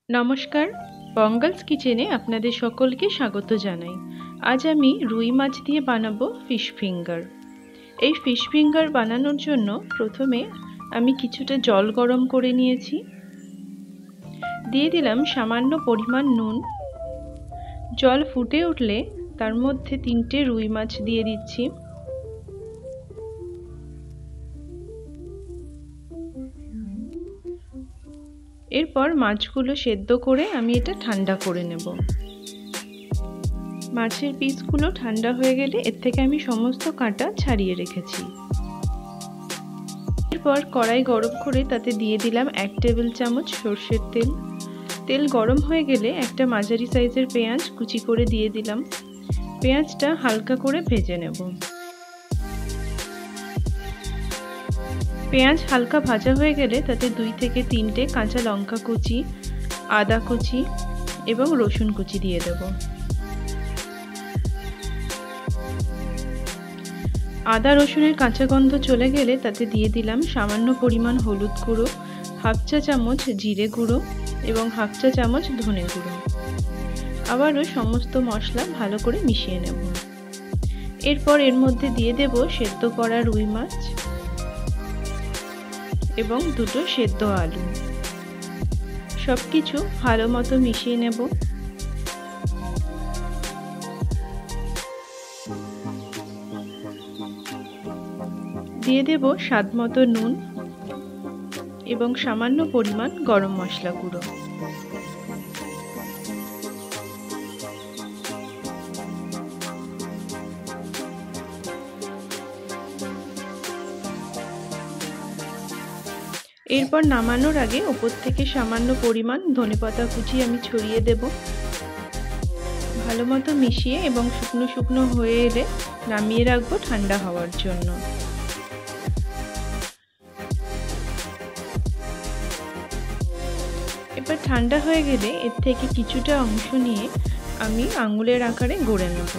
নমস্কার, বঙ্গালস কিচেনে আপনাদের সকলকে স্বাগত জানাই। আজ আমি রুই মাছ দিয়ে বানাবো ফিশ ফিঙ্গার। এই ফিশ ফিঙ্গার বানানোর জন্য প্রথমে আমি কিছুটা জল গরম করে নিয়েছি। দিয়ে দিলাম সামান্য পরিমাণ নুন। জল ফুটে উঠলে তার মধ্যে 3টে রুই মাছ দিয়ে দিচ্ছি। এরপর মাছগুলো সেদ্ধ করে আমি এটা ঠান্ডা করে নেব। মাছের পিসগুলো ঠান্ডা হয়ে গেলে এর থেকে আমি সমস্ত কাঁটা ছাড়িয়ে রেখেছি। এরপর কড়াই গরম করে তাতে দিয়ে দিলাম 1 টেবিল চামচ সরষের তেল। তেল গরম হয়ে গেলে একটা মাঝারি সাইজের পেঁয়াজ কুচি করে দিয়ে দিলাম। পেঁয়াজটা হালকা করে ভেজে নেব। পেঁয়াজ হালকা ভাজা হয়ে গেলে তাতে 2 থেকে 3টে কাঁচা লঙ্কা কুচি, আদা কুচি এবং রসুন কুচি দিয়ে দেব। আদা রসুনের কাঁচা গন্ধ চলে গেলে তাতে দিয়ে দিলাম সামান্য পরিমাণ হলুদ গুঁড়ো, হাফ চা চামচ জিরে গুঁড়ো এবং হাফ চা চামচ ধনে গুঁড়ো। আবারও সমস্ত মশলা ভালো করে মিশিয়ে নেব। এরপর এর মধ্যে দিয়ে দেব সেদ্ধ করা রুই মাছ এবং 2টো সেদ্ধ আলু। সবকিছু ভালো মতো মিশিয়ে নেব। দিয়ে দেব স্বাদ মতো নুন এবং সামান্য পরিমাণ গরম মশলা গুঁড়ো। এরপর নামানোর আগে উপর থেকে সামান্য পরিমাণ ধনেপাতা কুচি আমি ছড়িয়ে দেব। ভালো মতো মিশিয়ে এবং শুকনো শুকনো হয়ে এলে নামিয়ে রাখবো ঠান্ডা হওয়ার জন্য। এবার ঠান্ডা হয়ে গেলে এর থেকে কিছুটা অংশ নিয়ে আমি আঙুলের আকারে গড়ে নেব।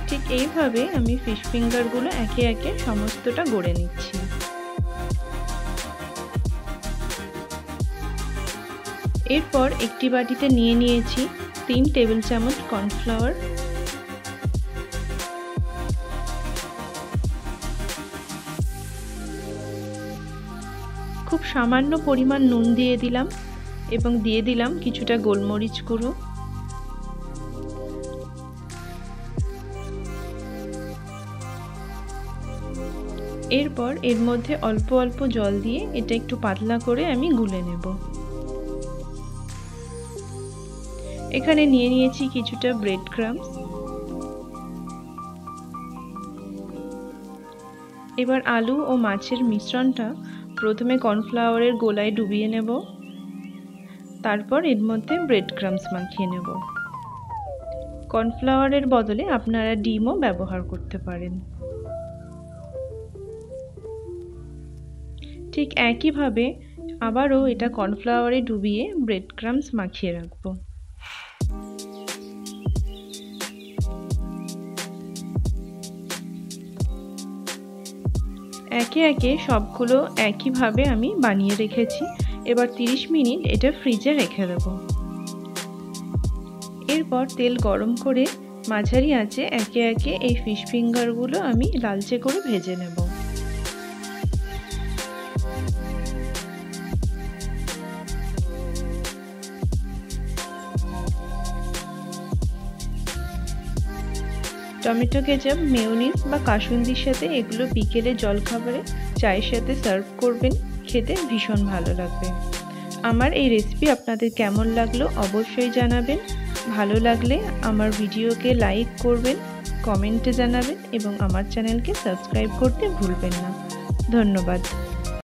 ঠিক এইভাবে আমি ফিশ ফিঙ্গারগুলো একে একে সমস্তটা গড়ে নিচ্ছি। এরপর একটি বাটিতে নিয়ে নিয়েছি 3 টেবিল চামচ কর্নফ্লাওয়ার, খুব সামান্য পরিমাণ নুন দিয়ে দিলাম এবং দিয়ে দিলাম কিছুটা গোলমরিচ গুঁড়ো। এরপর এর মধ্যে অল্প অল্প জল দিয়ে এটা একটু পাতলা করে আমি গুলে নেব। এখানে নিয়ে নিয়েছি কিছুটা ব্রেড ক্রাম্বস। এবার আলু ও মাছের মিশ্রণটা প্রথমে কর্নফ্লাওয়ারের গোলায় ডুবিয়ে নেব, তারপর এর মধ্যে ব্রেড ক্রাম্বস মাখিয়ে নেব। কর্নফ্লাওয়ারের বদলে আপনারা ডিমও ব্যবহার করতে পারেন। ঠিক একইভাবে আবারও এটা কর্নফ্লাওয়ারে ডুবিয়ে ব্রেড ক্রাম্বস মাখিয়ে রাখবো। একে একে সবগুলো একইভাবে আমি বানিয়ে রেখেছি। এবার 30 মিনিট এটা ফ্রিজে রেখে দেব। এরপর তেল গরম করে মাঝারি আঁচে একে একে এই ফিশ ফিঙ্গারগুলো আমি লালচে করে ভেজে নেব। টমেটো কেচাপ, মেয়োনিজ বা কাসুন্দির সাথে এগুলো বিকেলে জলখাবারে চায়ের সাথে সার্ভ করবেন, খেতে ভীষণ ভালো লাগবে। আমার এই রেসিপি আপনাদের কেমন লাগলো অবশ্যই জানাবেন। ভালো লাগলে আমার ভিডিওকে লাইক করবেন, কমেন্টে জানাবেন এবং আমার চ্যানেলকে সাবস্ক্রাইব করতে ভুলবেন না। ধন্যবাদ।